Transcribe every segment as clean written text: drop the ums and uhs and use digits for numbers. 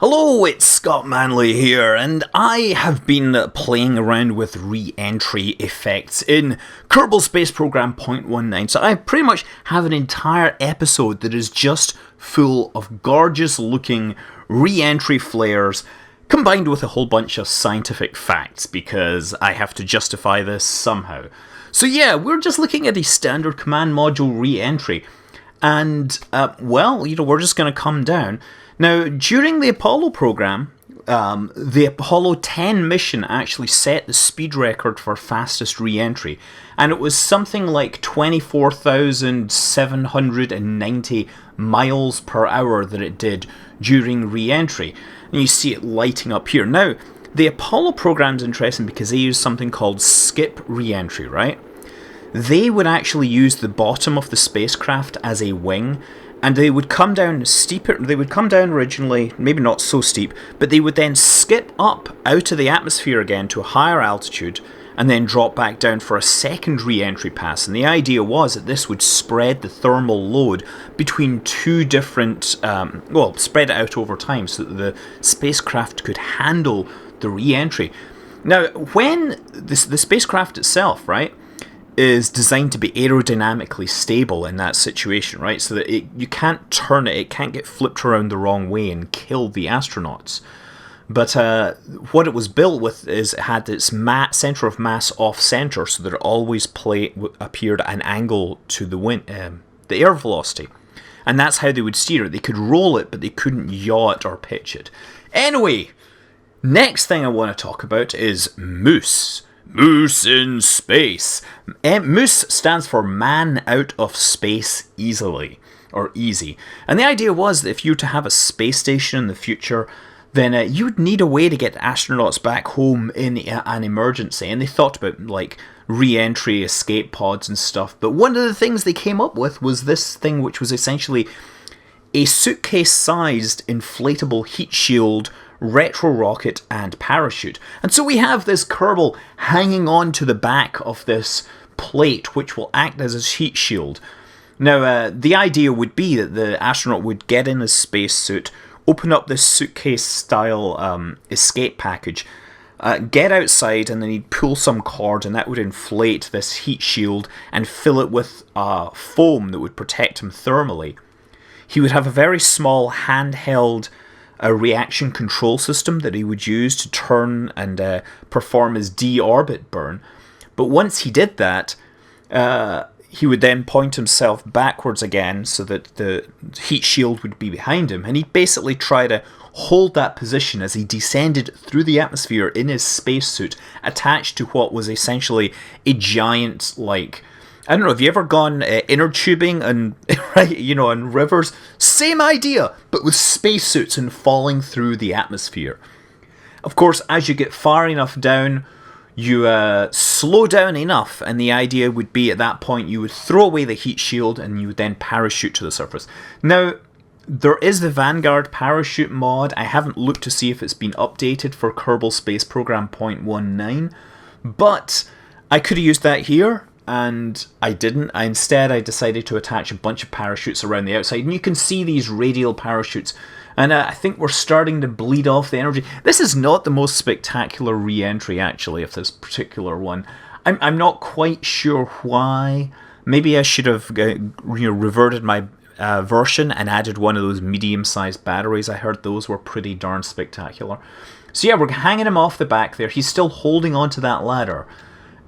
Hello, it's Scott Manley here, and I have been playing around with Reentry effects in Kerbal Space Program 0.19, so I pretty much have an entire episode that is just full of gorgeous looking Reentry flares combined with a whole bunch of scientific facts, because I have to justify this somehow. So yeah, we're just looking at a standard command module Reentry, and we're just going to come down. Now, during the Apollo program, the Apollo 10 mission actually set the speed record for fastest re-entry, and it was something like 24,790 miles per hour that it did during re-entry. And you see it lighting up here. Now, the Apollo program's interesting because they use something called skip re-entry, right? They would actually use the bottom of the spacecraft as a wing, and they would come down steeper. They would come down originally, maybe not so steep, but they would then skip up out of the atmosphere again to a higher altitude, and then drop back down for a second re-entry pass. And the idea was that this would spread the thermal load between two different, spread it out over time so that the spacecraft could handle the re-entry. Now, when the spacecraft itself, right, is designed to be aerodynamically stable in that situation, right? So that you can't turn it, it can't get flipped around the wrong way and kill the astronauts. But what it was built with is it had its center of mass off-center, so that it always appeared at an angle to the wind, the air velocity. And that's how they would steer it. They could roll it, but they couldn't yaw it or pitch it. Anyway, next thing I want to talk about is Moose. Moose in space. Moose stands for man out of space easily, or easy. And the idea was that if you were to have a space station in the future, then you would need a way to get astronauts back home in an emergency. And they thought about like re-entry, escape pods and stuff. But one of the things they came up with was this thing, which was essentially a suitcase-sized inflatable heat shield, retro rocket and parachute. And so we have this Kerbal hanging on to the back of this plate, which will act as a heat shield. Now, the idea would be that the astronaut would get in his spacesuit, open up this suitcase-style escape package, get outside, and then he'd pull some cord, and that would inflate this heat shield and fill it with foam that would protect him thermally. He would have a very small handheld reaction control system that he would use to turn and perform his deorbit burn. But once he did that, he would then point himself backwards again so that the heat shield would be behind him, and he'd basically try to hold that position as he descended through the atmosphere in his spacesuit, attached to what was essentially a giant, like, I don't know, have you ever gone inner tubing and right, on rivers? Same idea, but with spacesuits and falling through the atmosphere. Of course, as you get far enough down, you slow down enough, and the idea would be at that point you would throw away the heat shield and you would then parachute to the surface. Now, there is the Vanguard parachute mod. I haven't looked to see if it's been updated for Kerbal Space Program 0.19, but I could have used that here. And I didn't. Instead, I decided to attach a bunch of parachutes around the outside. And you can see these radial parachutes. And I think we're starting to bleed off the energy. This is not the most spectacular re-entry, actually, of this particular one. I'm not quite sure why. Maybe I should have reverted my version and added one of those medium-sized batteries. I heard those were pretty darn spectacular. So yeah, we're hanging him off the back there. He's still holding onto that ladder.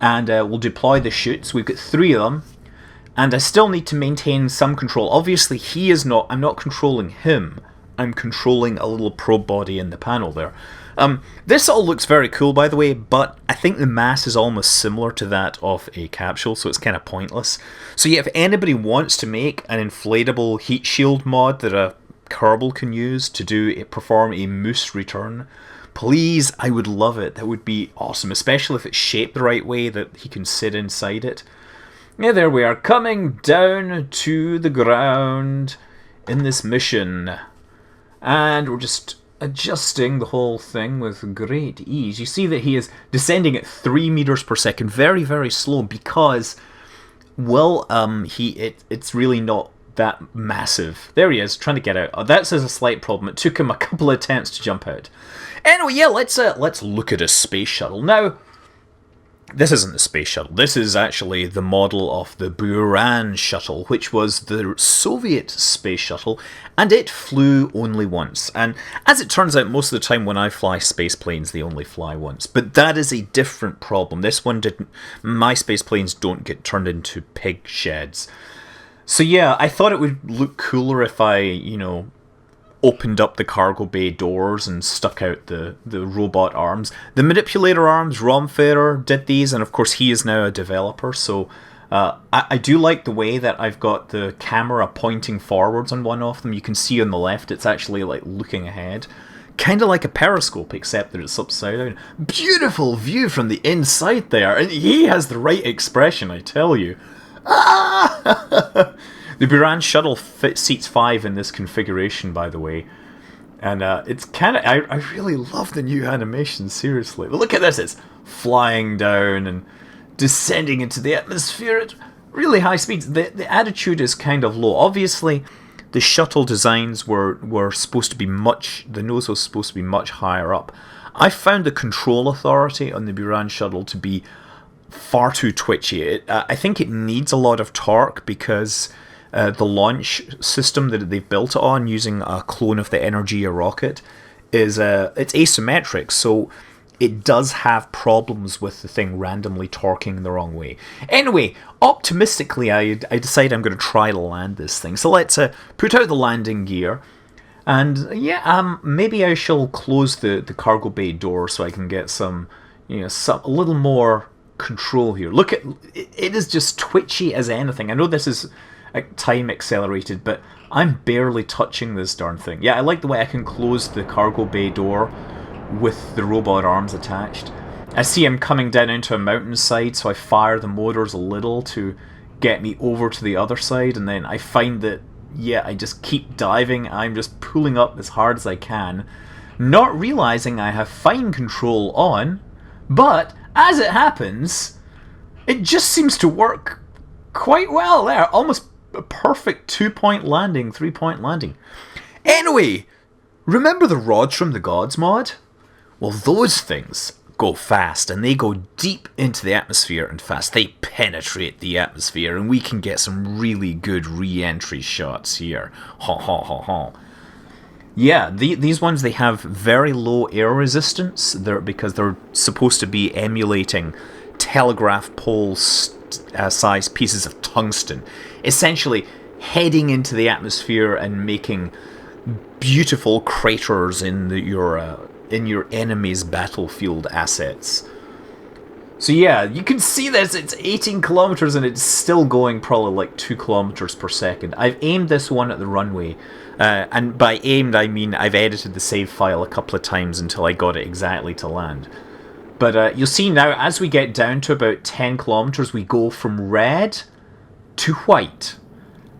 And we'll deploy the chutes. We've got 3 of them. And I still need to maintain some control. Obviously, I'm not controlling him. I'm controlling a little probe body in the panel there. This all looks very cool, by the way, but I think the mass is almost similar to that of a capsule, so it's kind of pointless. So yeah, if anybody wants to make an inflatable heat shield mod that a Kerbal can use to perform a Moose return, please, I would love it. That would be awesome, especially if it's shaped the right way that he can sit inside it. Yeah, there we are, coming down to the ground in this mission. And we're just adjusting the whole thing with great ease. You see that he is descending at 3 meters per second, very, very slow, because, it's really not that massive. There he is, trying to get out. Oh, that's a slight problem. It took him a couple of attempts to jump out. Anyway, yeah, let's look at a space shuttle. Now, this isn't the space shuttle. This is actually the model of the Buran Shuttle, which was the Soviet space shuttle, and it flew only once. And as it turns out, most of the time when I fly space planes, they only fly once. But that is a different problem. This one didn't. My space planes don't get turned into pig sheds. So yeah, I thought it would look cooler if I, opened up the cargo bay doors and stuck out the robot arms. The manipulator arms, Romferer did these, and of course he is now a developer, so I do like the way that I've got the camera pointing forwards on one of them. You can see on the left it's actually like looking ahead. Kind of like a periscope, except that it's upside down. Beautiful view from the inside there, and he has the right expression, I tell you. Ah! The Buran Shuttle seats 5 in this configuration, by the way. And it's kind of... I really love the new animation, seriously. But look at this, it's flying down and descending into the atmosphere at really high speeds. The attitude is kind of low. Obviously, the shuttle designs were supposed to be much... The nose was supposed to be much higher up. I found the control authority on the Buran Shuttle to be far too twitchy. I think it needs a lot of torque because... the launch system that they've built it on, using a clone of the Energia rocket, is it's asymmetric, so it does have problems with the thing randomly torquing the wrong way. Anyway, optimistically, I decide I'm going to try to land this thing. So let's put out the landing gear, and yeah, maybe I shall close the cargo bay door so I can get some, a little more control here. Look at it is just twitchy as anything. I know this is time accelerated, but I'm barely touching this darn thing. Yeah, I like the way I can close the cargo bay door with the robot arms attached. I see him coming down into a mountainside, so I fire the motors a little to get me over to the other side, and then I find that, yeah, I just keep diving. I'm just pulling up as hard as I can, not realizing I have fine control on, but as it happens, it just seems to work quite well there. Almost a perfect 2-point landing, 3-point landing. Anyway, remember the rods from the Gods mod? Well, those things go fast, and they go deep into the atmosphere and fast. They penetrate the atmosphere, and we can get some really good re-entry shots here. Ha ha ha ha. Yeah, these ones, they have very low air resistance because they're supposed to be emulating telegraph pole size pieces of tungsten, essentially heading into the atmosphere and making beautiful craters in your enemy's battlefield assets. So yeah, you can see this, it's 18 kilometers and it's still going probably like 2 kilometers per second. I've aimed this one at the runway, and by aimed I mean I've edited the save file a couple of times until I got it exactly to land. But you'll see now, as we get down to about 10 kilometers, we go from red to white.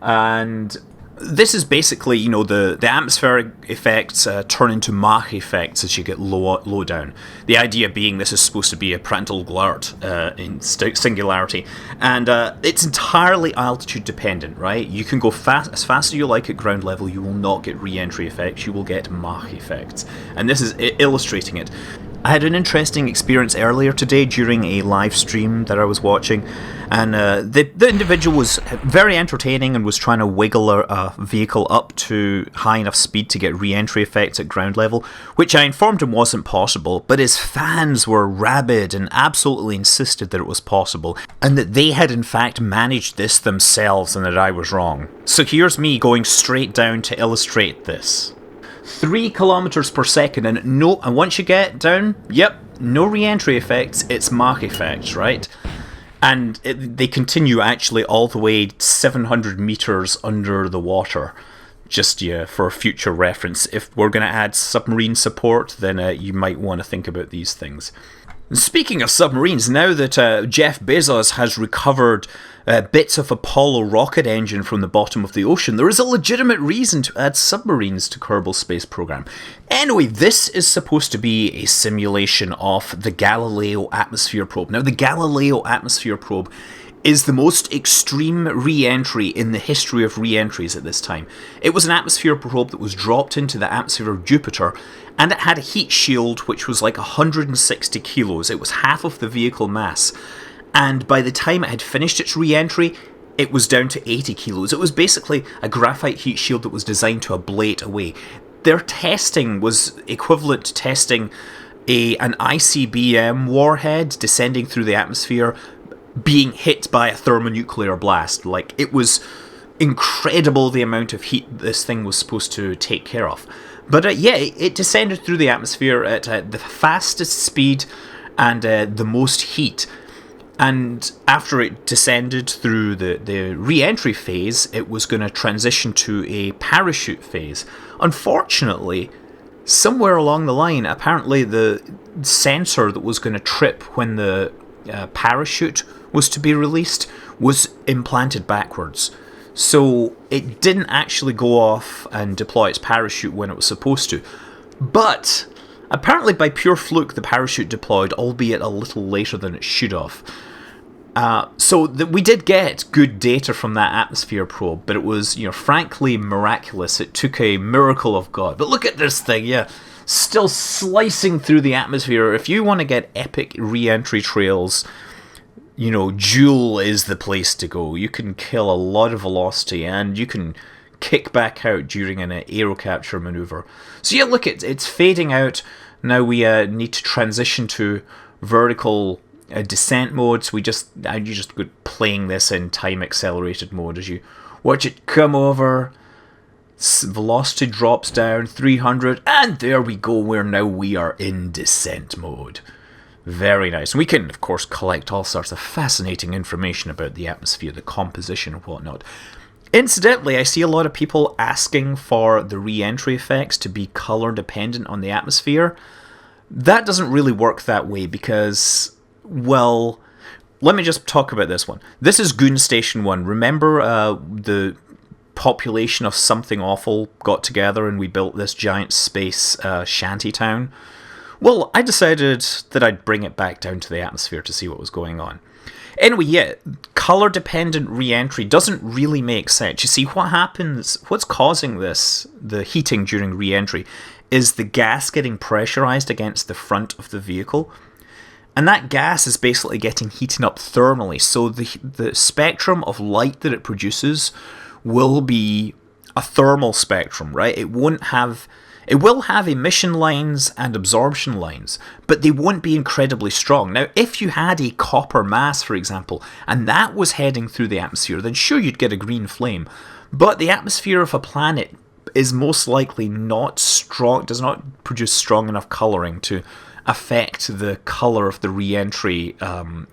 And this is basically, the atmospheric effects turn into Mach effects as you get low down. The idea being this is supposed to be a Prandtl Blurt in singularity. And it's entirely altitude dependent, right? You can go as fast as you like at ground level. You will not get re-entry effects. You will get Mach effects. And this is illustrating it. I had an interesting experience earlier today during a live stream that I was watching, and the individual was very entertaining and was trying to wiggle a vehicle up to high enough speed to get re-entry effects at ground level, which I informed him wasn't possible, but his fans were rabid and absolutely insisted that it was possible, and that they had in fact managed this themselves and that I was wrong. So here's me going straight down to illustrate this. 3 kilometers per second, and once you get down, yep, no re-entry effects, it's Mach effects, right? And they continue actually all the way 700 meters under the water. Just for future reference, if we're going to add submarine support, then you might want to think about these things. Speaking of submarines, now that Jeff Bezos has recovered bits of Apollo rocket engine from the bottom of the ocean, there is a legitimate reason to add submarines to Kerbal space program. Anyway, this is supposed to be a simulation of the Galileo atmosphere probe. Now, the Galileo atmosphere probe is the most extreme re-entry in the history of re-entries at this time. It was an atmosphere probe that was dropped into the atmosphere of Jupiter, and it had a heat shield which was like 160 kilos. It was half of the vehicle mass. And by the time it had finished its re-entry, it was down to 80 kilos. It was basically a graphite heat shield that was designed to ablate away. Their testing was equivalent to testing an ICBM warhead descending through the atmosphere being hit by a thermonuclear blast. Like, it was incredible the amount of heat this thing was supposed to take care of. But yeah, it descended through the atmosphere at the fastest speed and the most heat. And after it descended through the re-entry phase, it was going to transition to a parachute phase. Unfortunately, somewhere along the line, apparently the sensor that was going to trip when the parachute was to be released was implanted backwards. So it didn't actually go off and deploy its parachute when it was supposed to. But apparently by pure fluke the parachute deployed, albeit a little later than it should have. So we did get good data from that atmosphere probe, but it was, frankly miraculous. It took a miracle of God. But look at this thing, yeah. Still slicing through the atmosphere. If you want to get epic re-entry trails, Joule is the place to go. You can kill a lot of velocity and you can kick back out during an aero capture maneuver. So yeah, look, it's fading out. Now we need to transition to vertical descent mode. So you just go playing this in time accelerated mode as you watch it come over. Velocity drops down 300, and there we go. We are in descent mode. Very nice. And we can, of course, collect all sorts of fascinating information about the atmosphere, the composition and whatnot. Incidentally, I see a lot of people asking for the re-entry effects to be color dependent on the atmosphere. That doesn't really work that way because, well, let me just talk about this one. This is Goon Station 1. Remember the population of Something Awful got together and we built this giant space shanty town? Well, I decided that I'd bring it back down to the atmosphere to see what was going on. Anyway, yeah, color-dependent re-entry doesn't really make sense. You see, what's causing this, the heating during re-entry, is the gas getting pressurized against the front of the vehicle. And that gas is basically getting heated up thermally, so the spectrum of light that it produces will be a thermal spectrum, right? It will have emission lines and absorption lines, but they won't be incredibly strong. Now, if you had a copper mass, for example, and that was heading through the atmosphere, then sure, you'd get a green flame. But the atmosphere of a planet is most likely not strong, does not produce strong enough coloring to affect the color of the re-entry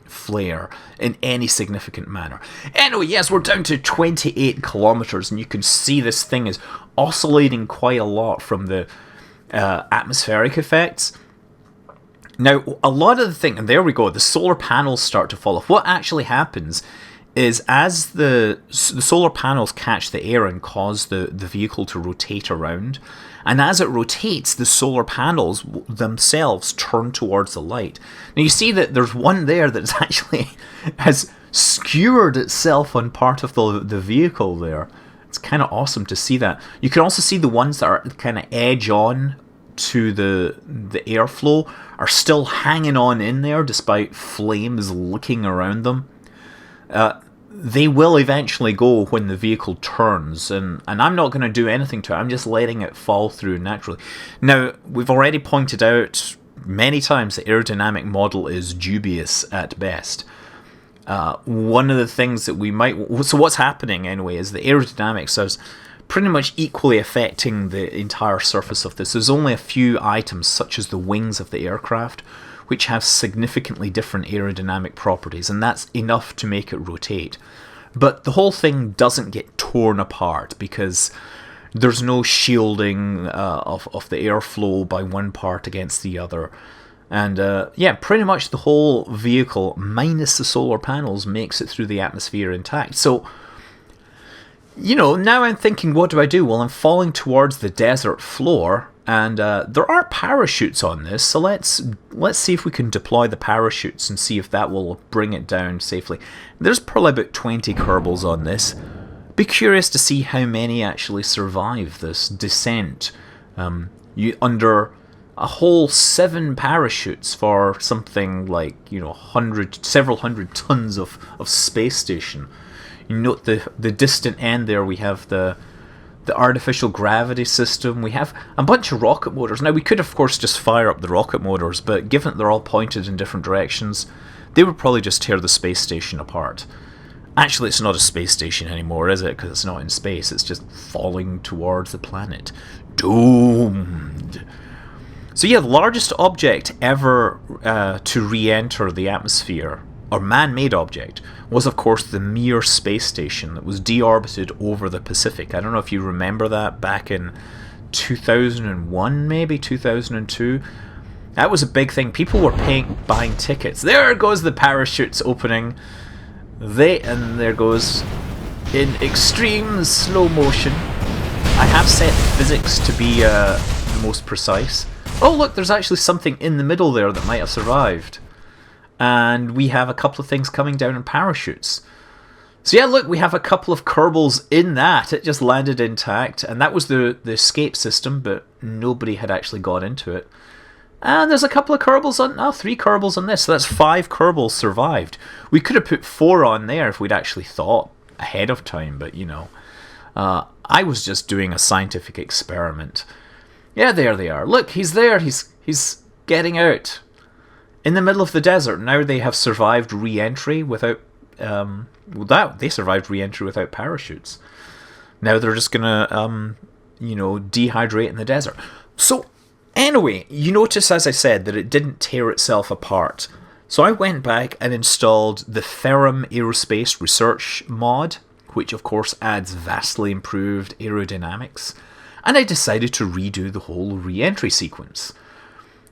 flare in any significant manner. Anyway, yes, we're down to 28 kilometers, and you can see this thing is oscillating quite a lot from the atmospheric effects. Now, a lot of the thing, and there we go, the solar panels start to fall off. What actually happens is as the solar panels catch the air and cause the vehicle to rotate around, and as it rotates, the solar panels themselves turn towards the light. Now you see that there's one there that actually has skewered itself on part of the vehicle there. It's kind of awesome to see that. You can also see the ones that are kind of edge on to the airflow are still hanging on in there despite flames licking around them. They will eventually go when the vehicle turns, and I'm not going to do anything to it. I'm just letting it fall through naturally. Now, we've already pointed out many times the aerodynamic model is dubious at best. One of the things that we might... So what's happening anyway is the aerodynamics is pretty much equally affecting the entire surface of this. There's only a few items, such as the wings of the aircraft, which have significantly different aerodynamic properties, and that's enough to make it rotate. But the whole thing doesn't get torn apart because there's no shielding of the airflow by one part against the other. And yeah, pretty much the whole vehicle, minus the solar panels, makes it through the atmosphere intact. So, now I'm thinking, what do I do? Well, I'm falling towards the desert floor. And there are parachutes on this, so let's see if we can deploy the parachutes and see if that will bring it down safely. There's probably about 20 Kerbals on this. Be curious to see how many actually survive this descent. You under a whole 7 parachutes for something like, you know, several hundred tons of space station. You note the distant end there. We have the artificial gravity system. We have a bunch of rocket motors. Now, we could, of course, just fire up the rocket motors, but given that they're all pointed in different directions, they would probably just tear the space station apart. Actually, it's not a space station anymore, is it? Because it's not in space. It's just falling towards the planet. Doomed. So yeah, the largest object ever to re-enter the atmosphere, or man-made object, was of course the Mir space station that was deorbited over the Pacific. I don't know if you remember that back in 2001, maybe 2002. That was a big thing. People were buying tickets. There goes the parachutes opening. And there goes in extreme slow motion. I have set physics to be the most precise. Oh look, there's actually something in the middle there that might have survived. And we have a couple of things coming down in parachutes. So yeah, look, we have a couple of Kerbals in that. It just landed intact, and that was the escape system, but nobody had actually got into it. And there's a couple of Kerbals on, 3 Kerbals on this, so that's 5 Kerbals survived. We could have put 4 on there if we'd actually thought ahead of time, but you know, I was just doing a scientific experiment. Yeah, there they are. Look, he's there. He's getting out. In the middle of the desert. Now they have survived re-entry without... they survived re-entry without parachutes. Now they're just going to, dehydrate in the desert. So, anyway, you notice, as I said, that it didn't tear itself apart. So I went back and installed the Ferrum Aerospace Research mod, which of course adds vastly improved aerodynamics. And I decided to redo the whole re-entry sequence.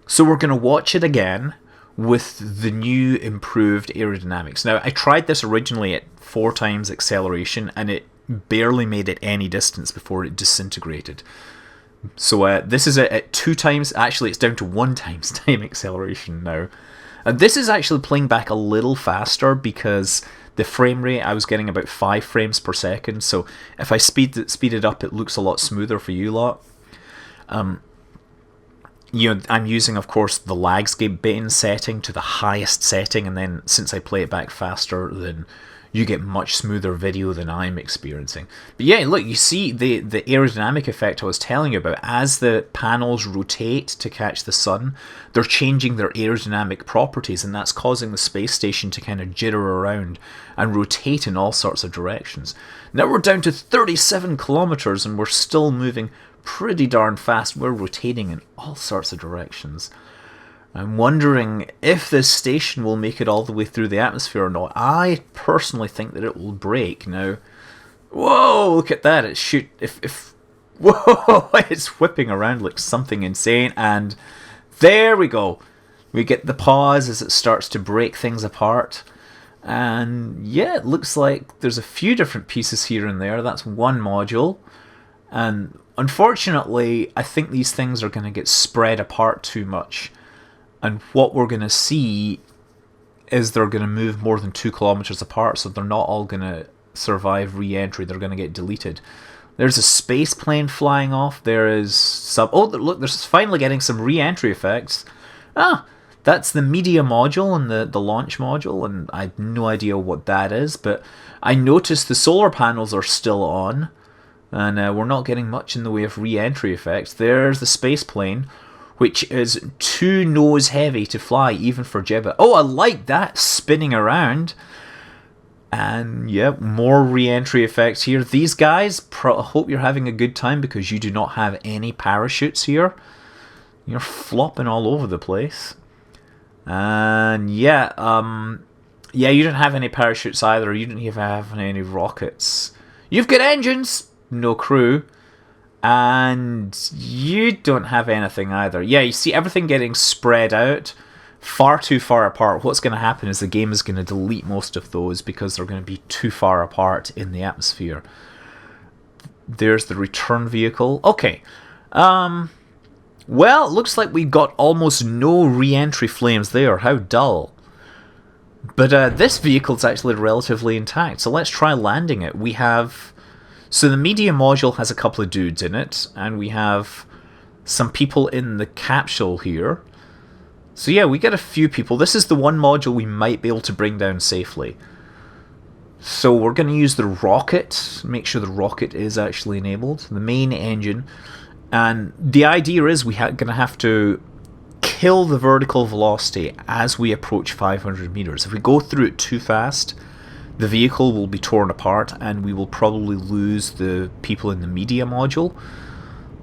So we're going to watch it again with the new improved aerodynamics. Now, I tried this originally at 4 times acceleration, and it barely made it any distance before it disintegrated. So this is at 2 times, actually it's down to 1 times time acceleration now. And this is actually playing back a little faster because the frame rate, I was getting about 5 frames per second, so if I speed it up, it looks a lot smoother for you lot. I'm using, of course, the Lagscape setting to the highest setting, and then since I play it back faster, then you get much smoother video than I'm experiencing. But yeah, look, you see the aerodynamic effect I was telling you about. As the panels rotate to catch the sun, they're changing their aerodynamic properties, and that's causing the space station to kind of jitter around and rotate in all sorts of directions. Now we're down to 37 kilometers, and we're still moving pretty darn fast. We're rotating in all sorts of directions. I'm wondering if this station will make it all the way through the atmosphere or not. I personally think that it will break. Now, whoa, look at that. Whoa, it's whipping around like something insane. And there we go. We get the pause as it starts to break things apart. And yeah, it looks like there's a few different pieces here and there. That's one module. And unfortunately, I think these things are going to get spread apart too much. And what we're going to see is they're going to move more than 2 kilometers apart, so they're not all going to survive re-entry. They're going to get deleted. There's a space plane flying off. There is some... Oh, look, there's finally getting some re-entry effects. That's the media module and the launch module, and I have no idea what that is, but I noticed the solar panels are still on, and we're not getting much in the way of re-entry effects. There's the space plane, which is too nose heavy to fly even for Jebba. Oh, I like that, spinning around. And yeah, more re-entry effects here. These guys, I hope you're having a good time because you do not have any parachutes here. You're flopping all over the place. And yeah, you don't have any parachutes either. You don't even have any rockets. You've got engines, no crew. And you don't have anything either. Yeah, you see everything getting spread out far too far apart. What's going to happen is the game is going to delete most of those because they're going to be too far apart in the atmosphere. There's the return vehicle. Okay. Well, it looks like we got almost no re-entry flames there. How dull. But this vehicle's actually relatively intact, so let's try landing it. We have... So the media module has a couple of dudes in it, and we have some people in the capsule here. So yeah, we get a few people. This is the one module we might be able to bring down safely. So we're going to use the rocket, make sure the rocket is actually enabled, the main engine. And the idea is we're going to have to kill the vertical velocity as we approach 500 meters. If we go through it too fast, the vehicle will be torn apart and we will probably lose the people in the media module.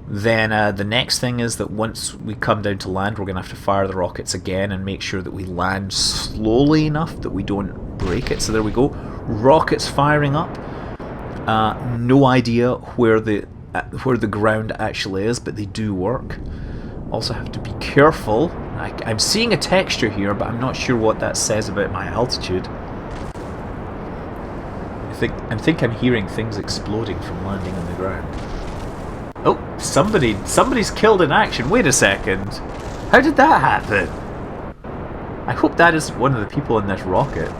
Then the next thing is that once we come down to land, we're going to have to fire the rockets again and make sure that we land slowly enough that we don't break it. So there we go. Rockets firing up. No idea where the ground actually is, but they do work. Also have to be careful. I'm seeing a texture here, but I'm not sure what that says about my altitude. I think I'm hearing things exploding from landing on the ground. Oh, somebody's killed in action. Wait a second. How did that happen? I hope that isn't one of the people in this rocket.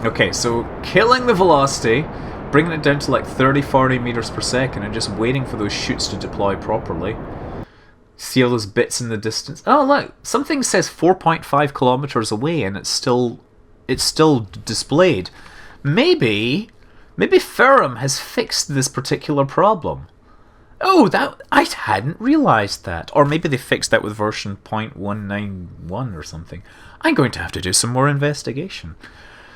Okay, so killing the velocity, bringing it down to like 30-40 meters per second, and just waiting for those chutes to deploy properly. See all those bits in the distance? Oh look, something says 4.5 kilometers away, and it's still displayed. Maybe Ferrum has fixed this particular problem. Oh, I hadn't realized that. Or maybe they fixed that with version 0.191 or something. I'm going to have to do some more investigation.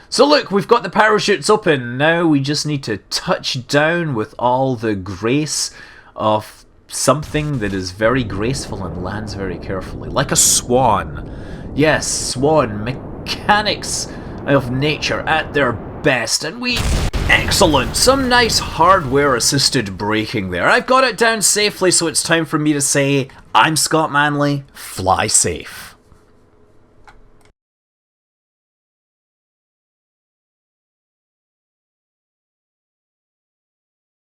So look, we've got the parachutes open. Now we just need to touch down with all the grace of something that is very graceful and lands very carefully. Like a swan. Yes, swan. Mechanics of nature at their best. And we... Excellent! Some nice hardware-assisted braking there. I've got it down safely, so it's time for me to say, I'm Scott Manley, fly safe.